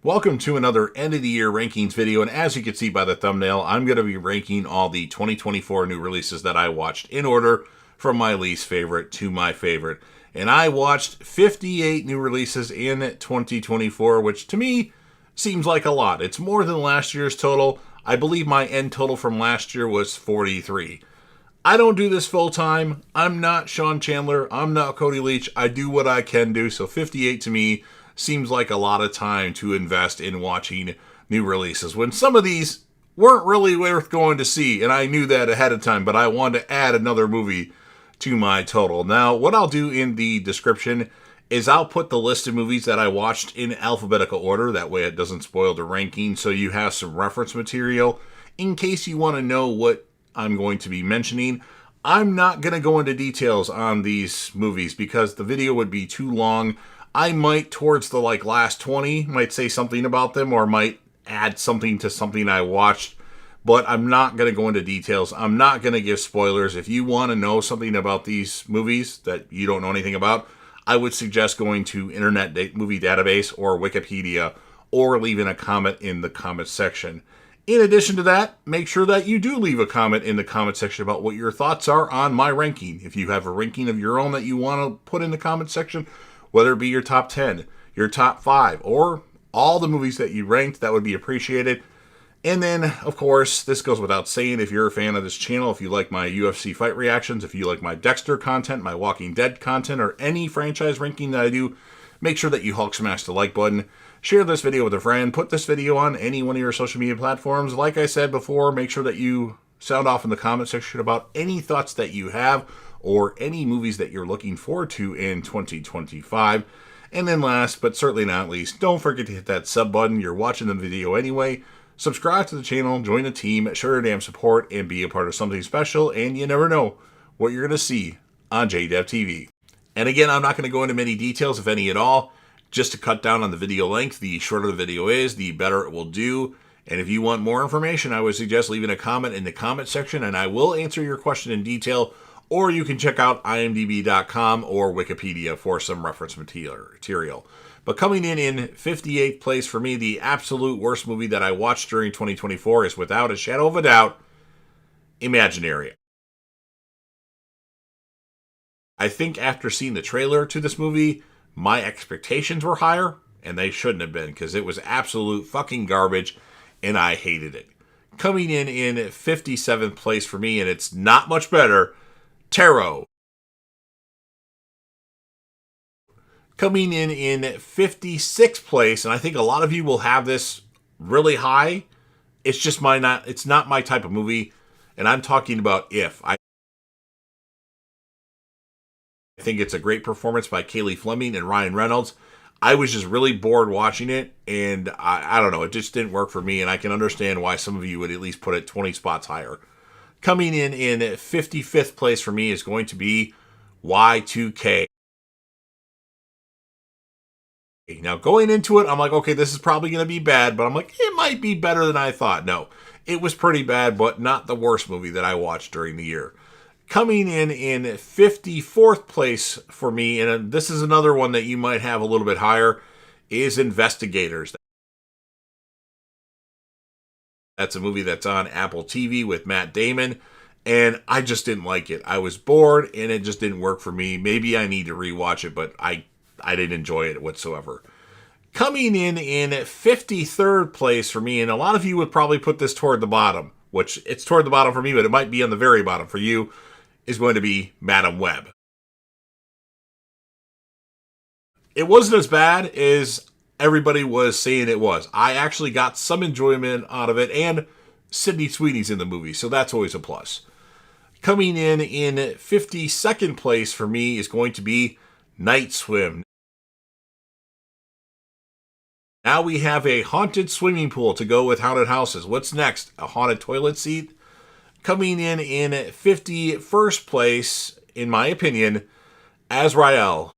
Welcome to another end of the year rankings video, and as you can see by the thumbnail, I'm going to be ranking all the 2024 new releases that I watched in order from my least favorite to my favorite. And I watched 58 new releases in 2024, which to me seems like a lot. It's more than last year's total. I believe my end total from last year was 43. I don't do this full time. I'm not Sean Chandler. I'm not Cody Leach. I do what I can do, so 58 to me seems like a lot of time to invest in watching new releases when some of these weren't really worth going to see, and I knew that ahead of time, but I wanted to add another movie to my total. Now, what I'll do in the description is I'll put the list of movies that I watched in alphabetical order. That way it doesn't spoil the ranking, so you have some reference material in case you want to know what I'm going to be mentioning. I'm not going to go into details on these movies because the video would be too long. I might, towards the last 20, might say something about them or might add something to something I watched, but I'm not going to go into details. I'm not going to give spoilers. If you want to know something about these movies that you don't know anything about, I would suggest going to Internet Movie Database or Wikipedia or leaving a comment in the comment section. In addition to that, make sure that you do leave a comment in the comment section about what your thoughts are on my ranking. If you have a ranking of your own that you want to put in the comment section, whether it be your top 10, your top 5, or all the movies that you ranked, that would be appreciated. And then, of course, this goes without saying, if you're a fan of this channel, if you like my UFC fight reactions, if you like my Dexter content, my Walking Dead content, or any franchise ranking that I do, make sure that you Hulk smash the like button. Share this video with a friend. Put this video on any one of your social media platforms. Like I said before, make sure that you sound off in the comment section about any thoughts that you have or any movies that you're looking forward to in 2025. And then last, but certainly not least, don't forget to hit that sub button. You're watching the video anyway. Subscribe to the channel, join the team, show your damn support, and be a part of something special. And you never know what you're going to see on JDev TV. And again, I'm not going to go into many details, if any at all. Just to cut down on the video length, the shorter the video is, the better it will do. And if you want more information, I would suggest leaving a comment in the comment section, and I will answer your question in detail. Or you can check out imdb.com or Wikipedia for some reference material. But coming in 58th place for me, the absolute worst movie that I watched during 2024 is without a shadow of a doubt, Imaginary. I think after seeing the trailer to this movie, my expectations were higher, and they shouldn't have been, because it was absolute fucking garbage, and I hated it. Coming in 57th place for me, and it's not much better, Tarot. Coming in 56th place, and I think a lot of you will have this really high. It's just it's not my type of movie, and I'm talking about If. I think it's a great performance by Kaylee Fleming and Ryan Reynolds. I was just really bored watching it, and I don't know, it just didn't work for me, and I can understand why some of you would at least put it 20 spots higher. Coming in 55th place for me is going to be Y2K. Now, going into it, I'm like, okay, this is probably going to be bad, but I'm like, it might be better than I thought. No, it was pretty bad, but not the worst movie that I watched during the year. Coming in 54th place for me, and this is another one that you might have a little bit higher, is Investigators. That's a movie that's on Apple TV with Matt Damon, and I just didn't like it. I was bored, and it just didn't work for me. Maybe I need to rewatch it, but I didn't enjoy it whatsoever. Coming in 53rd place for me, and a lot of you would probably put this toward the bottom, which it's toward the bottom for me, but it might be on the very bottom for you, is going to be Madam Web. It wasn't as bad as everybody was saying it was. I actually got some enjoyment out of it, and Sydney Sweeney's in the movie, so that's always a plus. Coming in 52nd place for me is going to be Night Swim. Now we have a haunted swimming pool to go with haunted houses. What's next? A haunted toilet seat? Coming in 51st place, in my opinion, Azrael.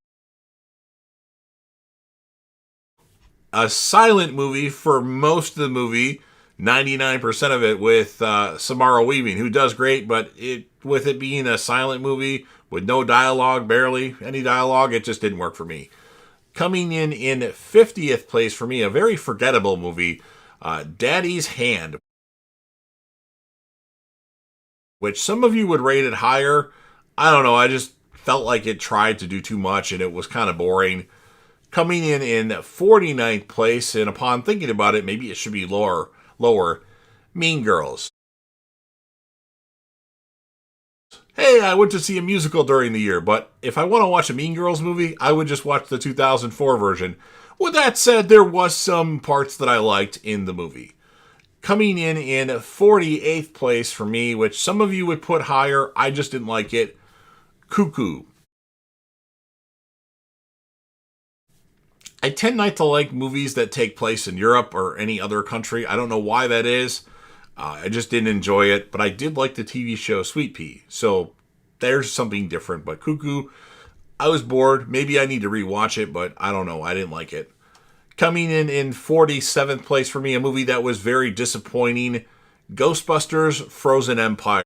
A silent movie for most of the movie, 99% of it, with Samara Weaving, who does great, but with it being a silent movie with no dialogue, barely any dialogue, it just didn't work for me. Coming in 50th place for me, a very forgettable movie, Daddy's Hand, which some of you would rate it higher. I don't know, I just felt like it tried to do too much and it was kind of boring. Coming in 49th place, and upon thinking about it, maybe it should be lower, Mean Girls. Hey, I went to see a musical during the year, but if I want to watch a Mean Girls movie, I would just watch the 2004 version. With that said, there was some parts that I liked in the movie. Coming in 48th place for me, which some of you would put higher, I just didn't like it, Cuckoo. I tend not to like movies that take place in Europe or any other country. I don't know why that is. I just didn't enjoy it, but I did like the TV show Sweet Pea. So there's something different. But Cuckoo, I was bored. Maybe I need to rewatch it, but I don't know. I didn't like it. Coming in 47th place for me, a movie that was very disappointing, Ghostbusters Frozen Empire.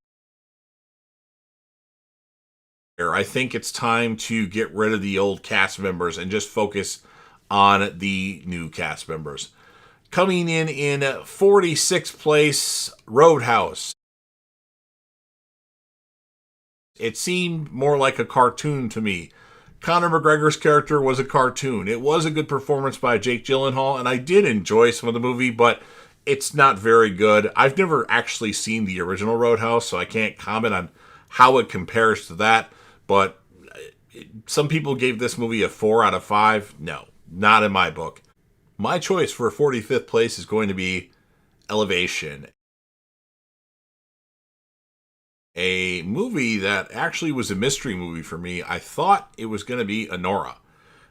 I think it's time to get rid of the old cast members and just focus on the new cast members. Coming in 46th place, Roadhouse. It seemed more like a cartoon to me. Conor McGregor's character was a cartoon. It was a good performance by Jake Gyllenhaal, and I did enjoy some of the movie, but it's not very good. I've never actually seen the original Roadhouse, so I can't comment on how it compares to that, but some people gave this movie a 4 out of 5. No, not in my book. My choice for 45th place is going to be Elevation, a movie that actually was a mystery movie for me. I thought it was going to be Anora.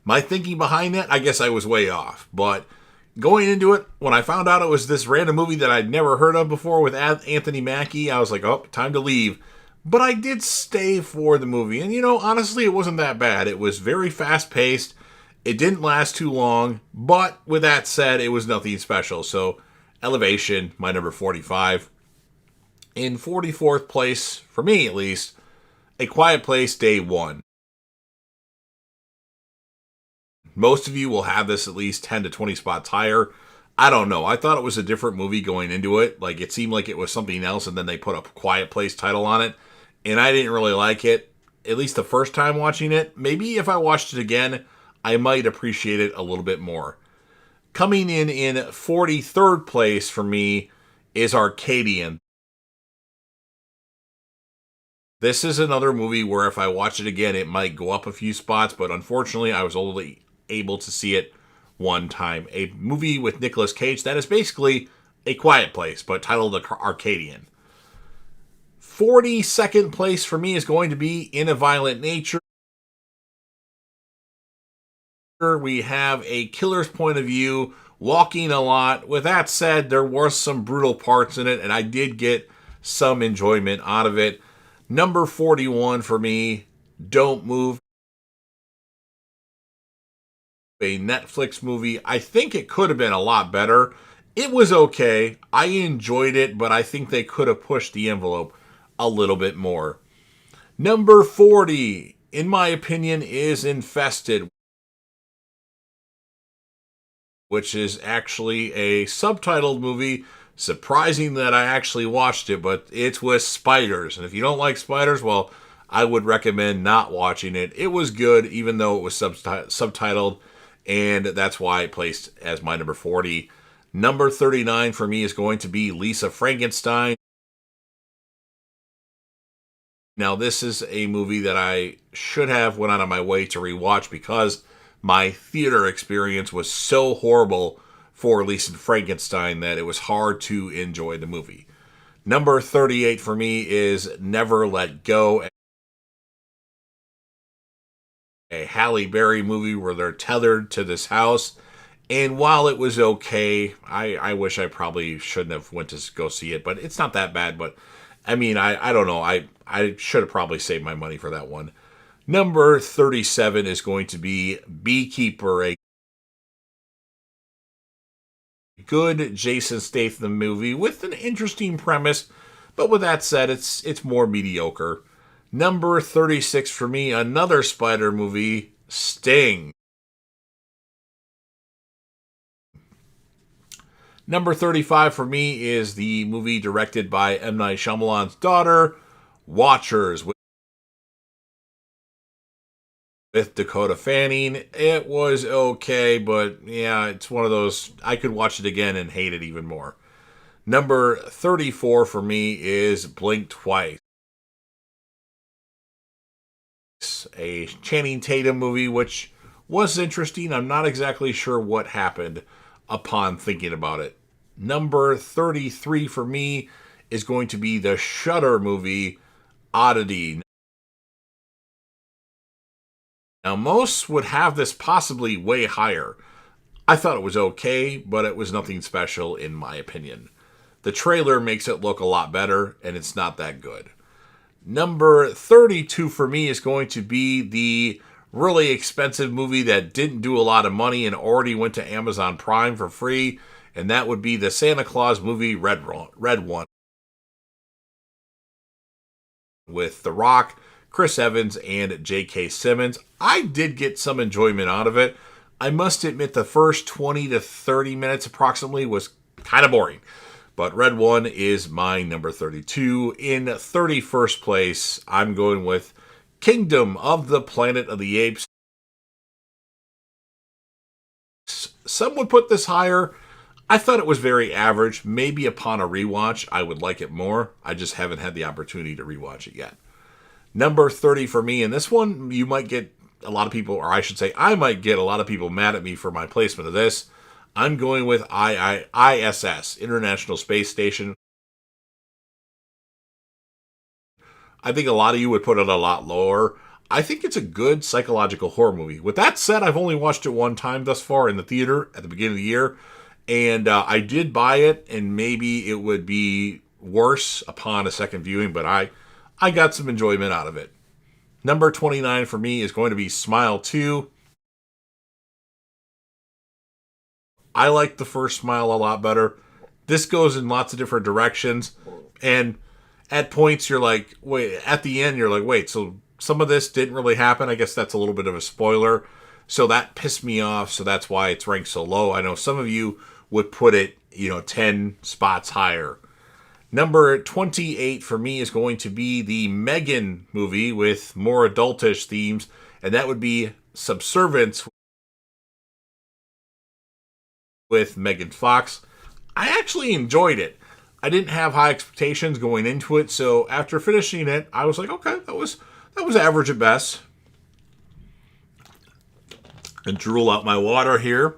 My thinking behind that, I guess I was way off. But going into it, when I found out it was this random movie that I'd never heard of before with Anthony Mackie, I was like, oh, time to leave. But I did stay for the movie. And, honestly, it wasn't that bad. It was very fast-paced. It didn't last too long. But with that said, it was nothing special. So, Elevation, my number 45. In 44th place, for me at least, A Quiet Place Day 1. Most of you will have this at least 10 to 20 spots higher. I don't know. I thought it was a different movie going into it. Like, it seemed like it was something else, and then they put a Quiet Place title on it. And I didn't really like it, at least the first time watching it. Maybe if I watched it again, I might appreciate it a little bit more. Coming in 43rd place for me is Arcadian. This is another movie where if I watch it again, it might go up a few spots, but unfortunately, I was only able to see it one time. A movie with Nicolas Cage that is basically A Quiet Place, but titled Arcadian. 42nd place for me is going to be In a Violent Nature. We have a killer's point of view, walking a lot. With that said, there were some brutal parts in it, and I did get some enjoyment out of it. Number 41 for me, Don't Move. A Netflix movie. I think it could have been a lot better. It was okay. I enjoyed it, but I think they could have pushed the envelope a little bit more. Number 40, in my opinion, is Infested, which is actually a subtitled movie. Surprising that I actually watched it, but it's with spiders. And if you don't like spiders, well, I would recommend not watching it. It was good, even though it was subtitled, and that's why I placed as my number 40. Number 39 for me is going to be Lisa Frankenstein. Now, this is a movie that I should have went out of my way to rewatch because my theater experience was so horrible for Lisa Frankenstein that it was hard to enjoy the movie. Number 38 for me is Never Let Go, a Halle Berry movie where they're tethered to this house. And while it was okay, I wish I probably shouldn't have went to go see it, but it's not that bad. But I mean, I don't know. I should have probably saved my money for that one. Number 37 is going to be Beekeeper, a good Jason Statham movie with an interesting premise, but with that said, it's more mediocre. Number 36 for me, another spider movie, Sting. Number 35 for me is the movie directed by M. Night Shyamalan's daughter, Watchers, with Dakota Fanning. It was okay, but yeah, it's one of those, I could watch it again and hate it even more. Number 34 for me is Blink Twice, a Channing Tatum movie, which was interesting. I'm not exactly sure what happened upon thinking about it. Number 33 for me is going to be the Shudder movie, Oddity. Now, most would have this possibly way higher. I thought it was okay, but it was nothing special in my opinion. The trailer makes it look a lot better, and it's not that good. Number 32 for me is going to be the really expensive movie that didn't do a lot of money and already went to Amazon Prime for free, and that would be the Santa Claus movie Red One, with The Rock, Chris Evans, and J.K. Simmons. I did get some enjoyment out of it. I must admit the first 20 to 30 minutes approximately was kind of boring. But Red One is my number 32. In 31st place, I'm going with Kingdom of the Planet of the Apes. Some would put this higher. I thought it was very average. Maybe upon a rewatch, I would like it more. I just haven't had the opportunity to rewatch it yet. Number 30 for me, and this one you might get a lot of people, or I should say I might get a lot of people mad at me for my placement of this. I'm going with I.S.S, International Space Station. I think a lot of you would put it a lot lower. I think it's a good psychological horror movie. With that said, I've only watched it one time thus far in the theater at the beginning of the year. And I did buy it, and maybe it would be worse upon a second viewing, but I got some enjoyment out of it. Number 29 for me is going to be Smile 2. I like the first Smile a lot better. This goes in lots of different directions, and at points you're like, wait, at the end you're like, wait, so some of this didn't really happen. I guess that's a little bit of a spoiler. So that pissed me off, so that's why it's ranked so low. I know some of you would put it, 10 spots higher. Number 28 for me is going to be the Megan movie with more adultish themes, and that would be Subservience with Megan Fox. I actually enjoyed it. I didn't have high expectations going into it, so after finishing it, I was like, okay, that was average at best. And drool out my water here.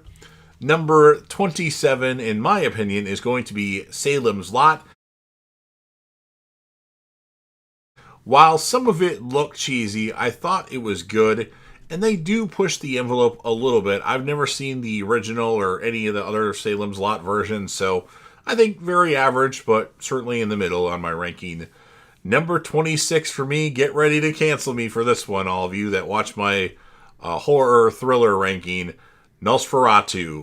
Number 27, in my opinion, is going to be Salem's Lot. While some of it looked cheesy, I thought it was good, and they do push the envelope a little bit. I've never seen the original or any of the other Salem's Lot versions, so I think very average, but certainly in the middle on my ranking. Number 26 for me, get ready to cancel me for this one, all of you that watch my horror thriller ranking, Nosferatu.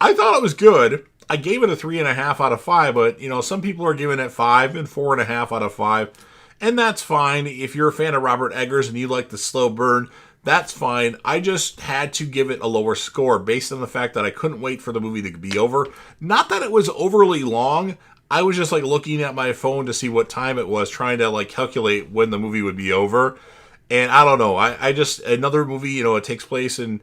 I thought it was good. I gave it a 3.5 out of 5, but some people are giving it 5 and 4.5 out of 5, and that's fine. If you're a fan of Robert Eggers and you like the slow burn, that's fine. I just had to give it a lower score based on the fact that I couldn't wait for the movie to be over. Not that it was overly long. I was just looking at my phone to see what time it was, trying to calculate when the movie would be over. And I don't know. I just, another movie, it takes place in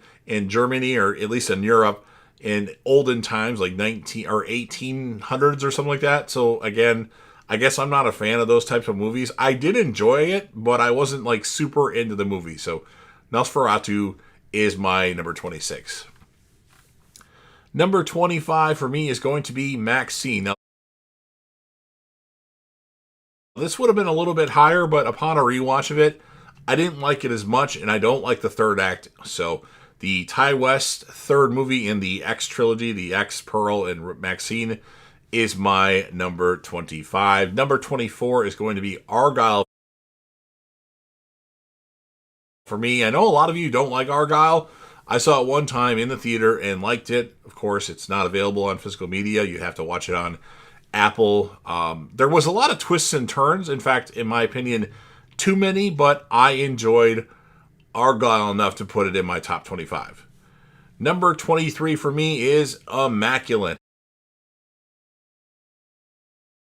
Germany, or at least in Europe, in olden times, like 19 or 1800s or something like that. So again, I guess I'm not a fan of those types of movies. I did enjoy it, but I wasn't super into the movie. So Nosferatu is my number 26. Number 25 for me is going to be MaXXXine. Now, this would have been a little bit higher, but upon a rewatch of it, I didn't like it as much, and I don't like the third act. So the Ty West third movie in the X trilogy, the X, Pearl, and MaXXXine, is my number 25. Number 24 is going to be Argylle. For me, I know a lot of you don't like Argylle. I saw it one time in the theater and liked it. Of course, it's not available on physical media. You have to watch it on Apple. There was a lot of twists and turns. In fact, in my opinion, too many, but I enjoyed Argylle enough to put it in my top 25. Number 23 for me is Immaculate.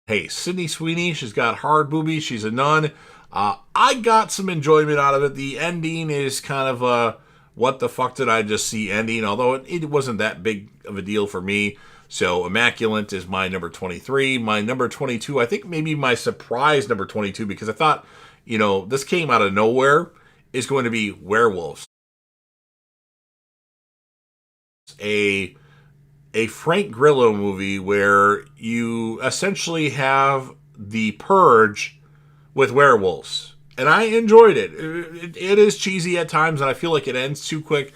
Hey, Sydney Sweeney, she's got hard boobies. She's a nun. I got some enjoyment out of it. The ending is kind of a what the fuck did I just see ending, although it wasn't that big of a deal for me. So Immaculate is my number 23. My number 22, I think maybe my surprise number 22, because I thought, this came out of nowhere, is going to be Werewolves. A Frank Grillo movie where you essentially have the Purge with werewolves. And I enjoyed it. It is cheesy at times, and I feel like it ends too quick,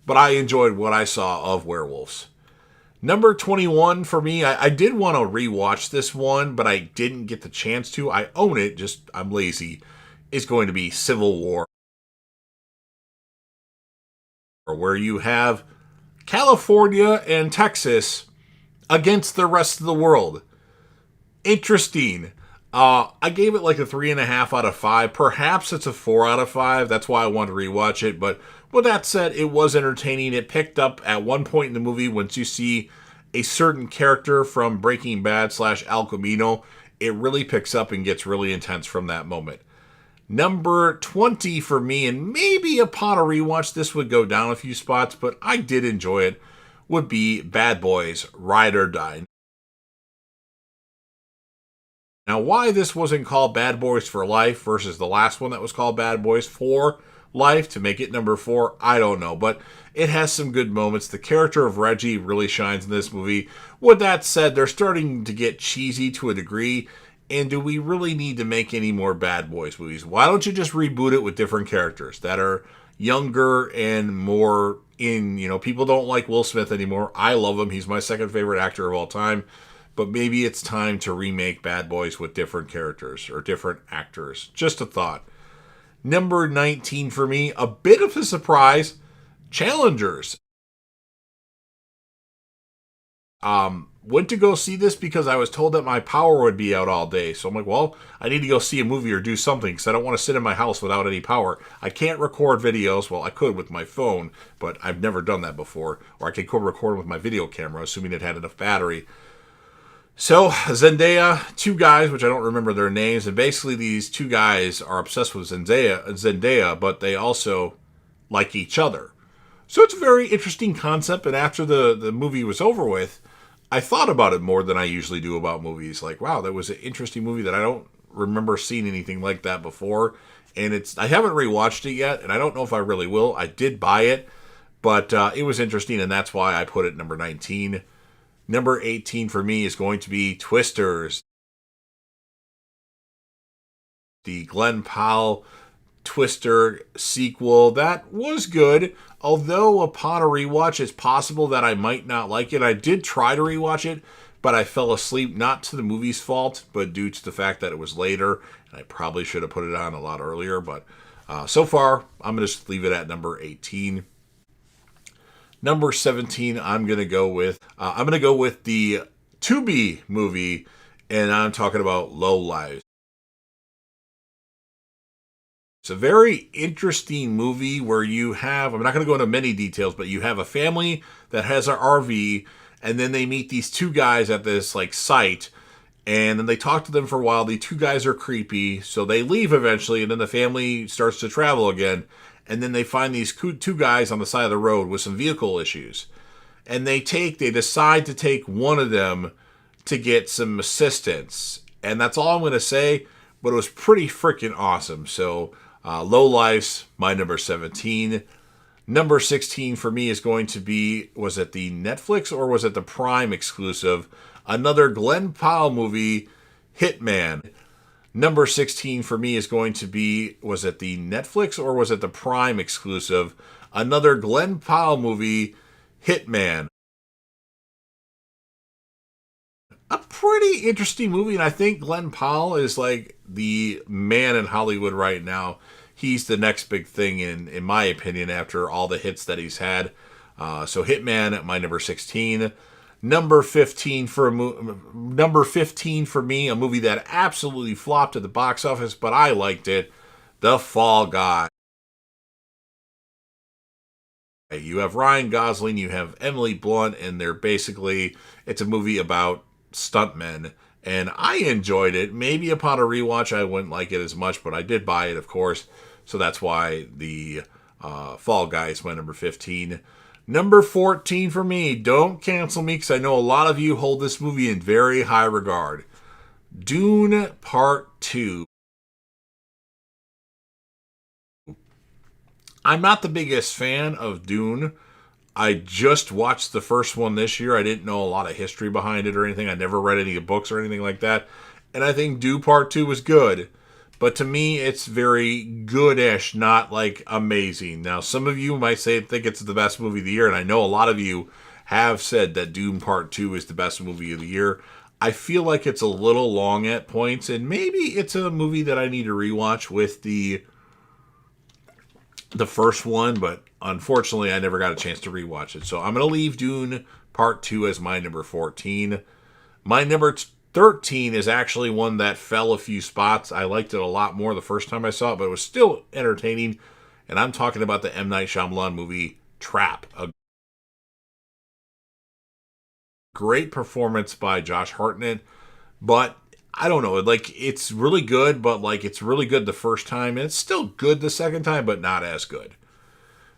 but I enjoyed what I saw of Werewolves. Number 21 for me, I did want to rewatch this one, but I didn't get the chance to. I own it, just I'm lazy. Is going to be Civil War. Where you have California and Texas against the rest of the world. Interesting. I gave it like a 3.5 out of 5. Perhaps it's a 4 out of 5. That's why I wanted to rewatch it. But with that said, it was entertaining. It picked up at one point in the movie once you see a certain character from Breaking Bad / El Camino. It really picks up and gets really intense from that moment. Number 20 for me, and maybe upon a rewatch this would go down a few spots, but I did enjoy it, would be Bad Boys Ride or Die. Now, why this wasn't called Bad Boys for Life versus the last one that was called Bad Boys for Life to make it number 4, I don't know. But it has some good moments. The character of Reggie really shines in this movie. With that said, they're starting to get cheesy to a degree. And do we really need to make any more Bad Boys movies? Why don't you just reboot it with different characters that are younger and more in, people don't like Will Smith anymore. I love him. He's my second favorite actor of all time. But maybe it's time to remake Bad Boys with different characters or different actors. Just a thought. Number 19 for me, a bit of a surprise, Challengers. Went to go see this because I was told that my power would be out all day. So I'm like, well, I need to go see a movie or do something because I don't want to sit in my house without any power. I can't record videos. Well, I could with my phone, but I've never done that before. Or I could record with my video camera, assuming it had enough battery. So, Zendaya, two guys, which I don't remember their names, and basically these two guys are obsessed with Zendaya, but they also like each other. So it's a very interesting concept, and after the movie was over with, I thought about it more than I usually do about movies. Like, wow, that was an interesting movie that I don't remember seeing anything like that before. And I haven't rewatched it yet, and I don't know if I really will. I did buy it, but it was interesting, and that's why I put it number 19. Number 18 for me is going to be Twisters. The Glenn Powell Twister sequel. That was good, although upon a rewatch, it's possible that I might not like it. I did try to rewatch it, but I fell asleep, not to the movie's fault, but due to the fact that it was later, and I probably should have put it on a lot earlier, but so far, I'm going to just leave it at number 18. Number 17, I'm going to go with the Tubi movie, and I'm talking about Lowlifes. It's a very interesting movie where you have, I'm not going to go into many details, but you have a family that has an RV, and then they meet these two guys at this site, and then they talk to them for a while. The two guys are creepy, so they leave eventually, and then the family starts to travel again, and then they find these two guys on the side of the road with some vehicle issues, and they decide to take one of them to get some assistance, and that's all I'm going to say, but it was pretty freaking awesome. So Lowlifes, my number 17. Number 16 for me is going to be, was it the Netflix or was it the Prime exclusive? Another Glenn Powell movie, Hitman. Number 16 for me is going to be, was it the Netflix or was it the Prime exclusive? Another Glenn Powell movie, Hitman. A pretty interesting movie, and I think Glenn Powell is like the man in Hollywood right now. He's the next big thing, in my opinion, after all the hits that he's had. So Hitman at my number 16. Number 15 for me, a movie that absolutely flopped at the box office, but I liked it. The Fall Guy. You have Ryan Gosling, you have Emily Blunt, and it's a movie about stuntmen. And I enjoyed it. Maybe upon a rewatch, I wouldn't like it as much, but I did buy it, of course. So that's why the Fall Guy is my number 15. Number 14 for me. Don't cancel me because I know a lot of you hold this movie in very high regard. Dune Part 2. I'm not the biggest fan of Dune. I just watched the first one this year. I didn't know a lot of history behind it or anything. I never read any of the books or anything like that. And I think Dune Part 2 was good. But to me, it's very good-ish, not like amazing. Now, some of you might think it's the best movie of the year, and I know a lot of you have said that Dune Part 2 is the best movie of the year. I feel like it's a little long at points, and maybe it's a movie that I need to rewatch with the first one, but unfortunately I never got a chance to rewatch it. So I'm going to leave Dune Part 2 as my number 14. My number 13 is actually one that fell a few spots. I liked it a lot more the first time I saw it, but it was still entertaining. And I'm talking about the M. Night Shyamalan movie Trap. A great performance by Josh Hartnett, but I don't know, like it's really good, but like it's really good the first time, and it's still good the second time, but not as good.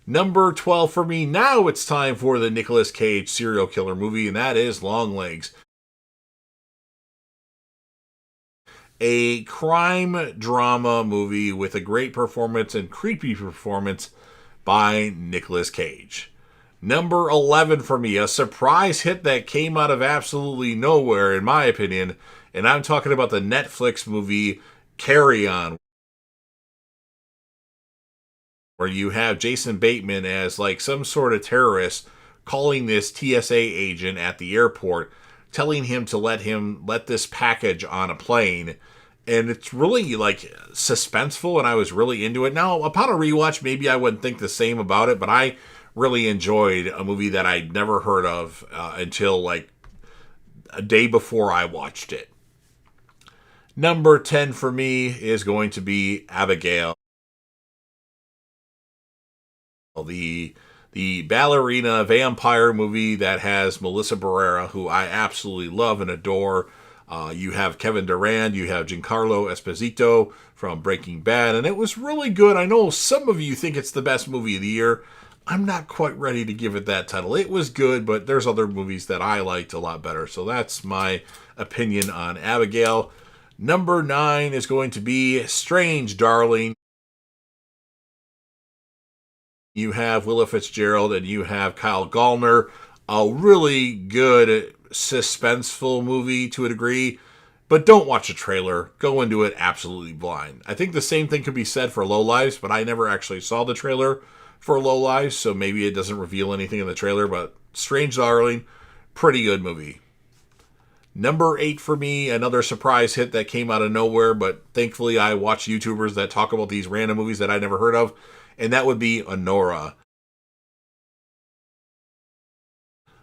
Number 12 for me, now it's time for the Nicolas Cage serial killer movie, and that is Longlegs. A crime drama movie with a great performance and creepy performance by Nicolas Cage. Number 11 for me, a surprise hit that came out of absolutely nowhere, in my opinion, and I'm talking about the Netflix movie Carry On, where you have Jason Bateman as like some sort of terrorist calling this TSA agent at the airport, telling him to let this package on a plane. And it's really like suspenseful, and I was really into it. Now, upon a rewatch, maybe I wouldn't think the same about it, but I really enjoyed a movie that I'd never heard of until like a day before I watched it. Number 10 for me is going to be Abigail, the ballerina vampire movie that has Melissa Barrera, who I absolutely love and adore. You have Kevin Durand, you have Giancarlo Esposito from Breaking Bad, and it was really good. I know some of you think it's the best movie of the year. I'm not quite ready to give it that title. It was good, but there's other movies that I liked a lot better. So that's my opinion on Abigail. Number 9 is going to be Strange Darling. You have Willa Fitzgerald and you have Kyle Gallner. A really good suspenseful movie to a degree, but don't watch a trailer. Go into it absolutely blind. I think the same thing could be said for Lowlifes, but I never actually saw the trailer for Lowlifes, so maybe it doesn't reveal anything in the trailer, but Strange Darling, pretty good movie. Number 8 for me, another surprise hit that came out of nowhere, but thankfully I watch YouTubers that talk about these random movies that I never heard of, and that would be Anora.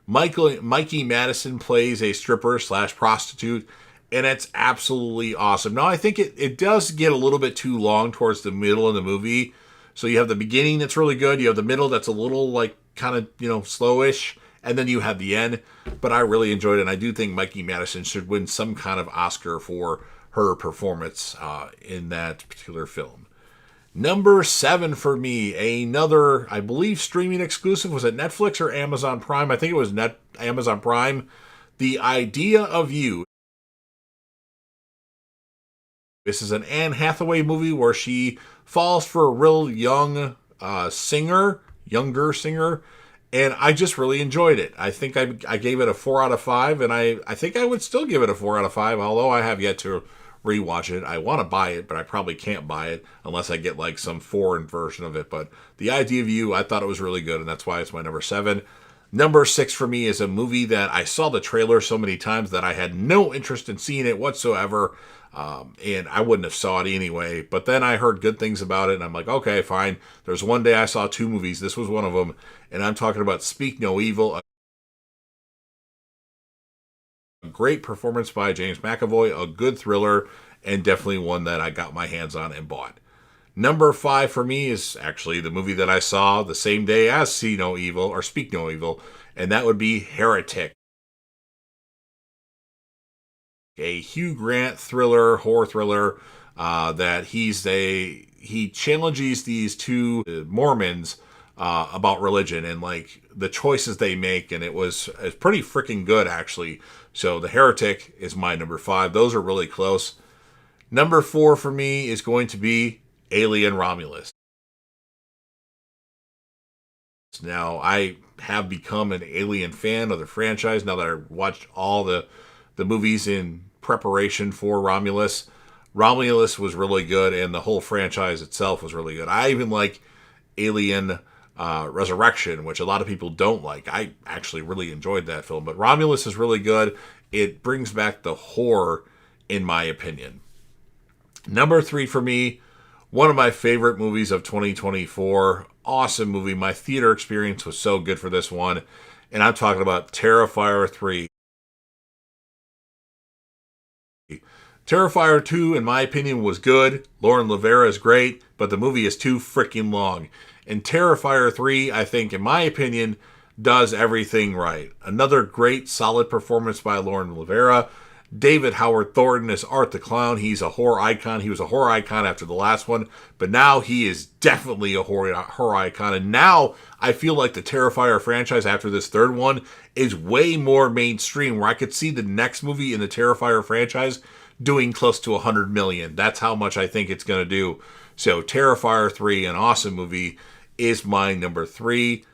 Mikey Madison plays a stripper / prostitute, and it's absolutely awesome. Now, I think it does get a little bit too long towards the middle of the movie. So you have the beginning that's really good, you have the middle that's a little like kind of, slowish, and then you have the end. But I really enjoyed it, and I do think Mikey Madison should win some kind of Oscar for her performance in that particular film. Number 7 for me, another, I believe, streaming exclusive. Was it Netflix or Amazon Prime? I think it was Amazon Prime. The Idea of You. This is an Anne Hathaway movie where she falls for a real younger singer, and I just really enjoyed it. I think I gave it a 4 out of 5, and I think I would still give it a 4 out of 5, although I have yet to rewatch it. I want to buy it, but I probably can't buy it unless I get like some foreign version of it. But The Idea of You, I thought it was really good, and that's why it's my number 7. Number 6 for me is a movie that I saw the trailer so many times that I had no interest in seeing it whatsoever, and I wouldn't have saw it anyway. But then I heard good things about it, and I'm like, okay, fine. There's one day I saw 2 movies. This was one of them, and I'm talking about Speak No Evil. A great performance by James McAvoy, a good thriller, and definitely one that I got my hands on and bought. Number 5 for me is actually the movie that I saw the same day as See No Evil, or Speak No Evil, and that would be Heretic. A Hugh Grant thriller, horror thriller, that he challenges these two Mormons about religion and like the choices they make, and it's pretty freaking good actually. So The Heretic is my number 5. Those are really close. Number 4 for me is going to be Alien Romulus. Now, I have become an Alien fan of the franchise now that I watched all the movies in preparation for Romulus. Romulus was really good, and the whole franchise itself was really good. I even like Alien Resurrection, which a lot of people don't like. I actually really enjoyed that film, but Romulus is really good. It brings back the horror, in my opinion. Number 3 for me, one of my favorite movies of 2024. Awesome movie. My theater experience was so good for this one, and I'm talking about Terrifier 3. Terrifier 2, in my opinion, was good. Lauren Levera is great, but the movie is too freaking long. And Terrifier 3, I think, in my opinion, does everything right. Another great, solid performance by Lauren Levera. David Howard Thornton as Art the Clown. He's a horror icon. He was a horror icon after the last one, but now he is definitely a horror icon. And now I feel like the Terrifier franchise after this third one is way more mainstream, where I could see the next movie in the Terrifier franchise doing close to 100 million. That's how much I think it's going to do. So Terrifier 3, an awesome movie, is my number 3.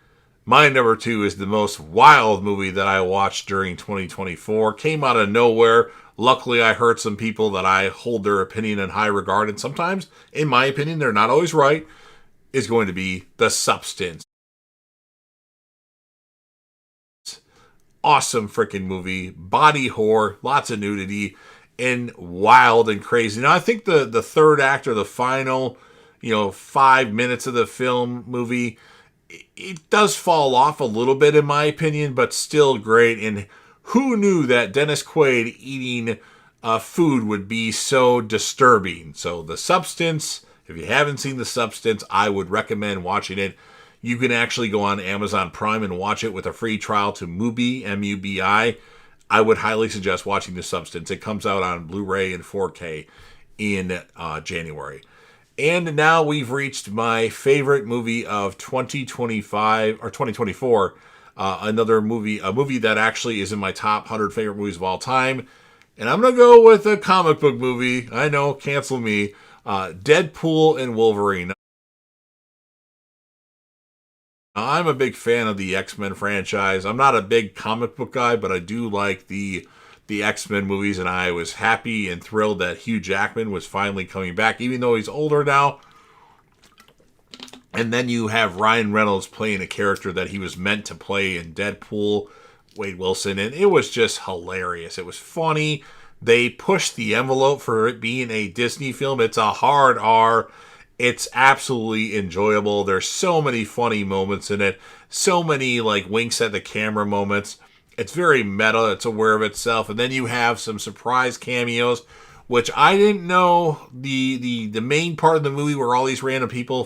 My number 2 is the most wild movie that I watched during 2024. Came out of nowhere. Luckily, I heard some people that I hold their opinion in high regard, and sometimes, in my opinion, they're not always right, is going to be The Substance. Awesome freaking movie. Body horror, lots of nudity, and wild and crazy. Now, I think the third act, or the final, 5 minutes of the film movie, it does fall off a little bit in my opinion, but still great. And who knew that Dennis Quaid eating food would be so disturbing? So The Substance, if you haven't seen The Substance, I would recommend watching it. You can actually go on Amazon Prime and watch it with a free trial to Mubi, M-U-B-I. I would highly suggest watching The Substance. It comes out on Blu-ray and 4K in January. And now we've reached my favorite movie of 2025 or 2024. A movie that actually is in my top 100 favorite movies of all time. And I'm going to go with a comic book movie. I know, cancel me. Deadpool and Wolverine. I'm a big fan of the X-Men franchise. I'm not a big comic book guy, but I do like the X-Men movies, and I was happy and thrilled that Hugh Jackman was finally coming back, even though he's older now. And then you have Ryan Reynolds playing a character that he was meant to play in Deadpool, Wade Wilson, and it was just hilarious. It was funny. They pushed the envelope for it being a Disney film. It's a hard R. It's absolutely enjoyable. There's so many funny moments in it. So many winks at the camera moments. It's very meta. It's aware of itself. And then you have some surprise cameos, which I didn't know the main part of the movie where all these random people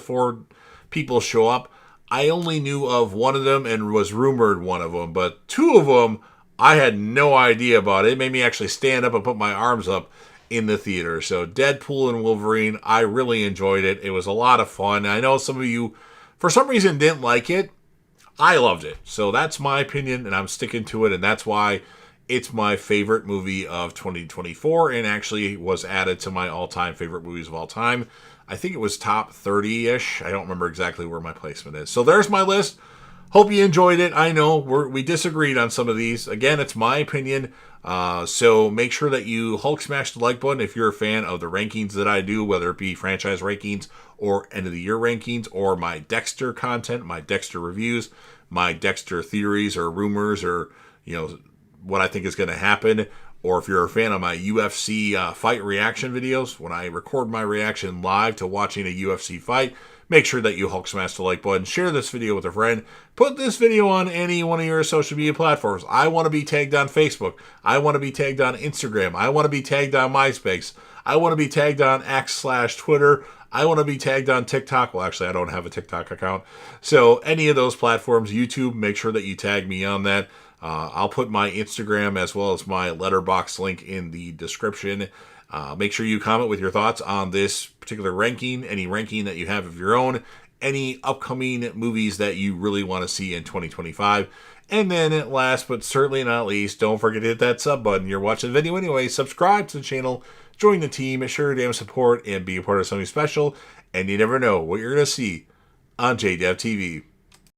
show up. I only knew of one of them and was rumored one of them. But two of them, I had no idea about. It made me actually stand up and put my arms up in the theater. So Deadpool and Wolverine, I really enjoyed it. It was a lot of fun. I know some of you, for some reason, didn't like it. I loved it. So that's my opinion, and I'm sticking to it, and that's why it's my favorite movie of 2024, and actually was added to my all-time favorite movies of all time. I think it was top 30-ish. I don't remember exactly where my placement is. So there's my list. Hope you enjoyed it. I know we disagreed on some of these. Again, it's my opinion. So make sure that you Hulk smash the like button if you're a fan of the rankings that I do, whether it be franchise rankings or end of the year rankings, or my Dexter content, my Dexter reviews, my Dexter theories or rumors, or what I think is going to happen. Or if you're a fan of my UFC fight reaction videos, when I record my reaction live to watching a UFC fight, make sure that you Hulk smash the like button, share this video with a friend, put this video on any one of your social media platforms. I want to be tagged on Facebook. I want to be tagged on Instagram. I want to be tagged on MySpace. I want to be tagged on X/Twitter. I want to be tagged on TikTok. Well, actually, I don't have a TikTok account. So any of those platforms, YouTube, make sure that you tag me on that. I'll put my Instagram as well as my Letterboxd link in the description. Make sure you comment with your thoughts on this particular ranking, any ranking that you have of your own, any upcoming movies that you really want to see in 2025. And then last but certainly not least, don't forget to hit that sub button. You're watching the video anyway. Subscribe to the channel, join the team, show your damn support, and be a part of something special. And you never know what you're going to see on JDev TV.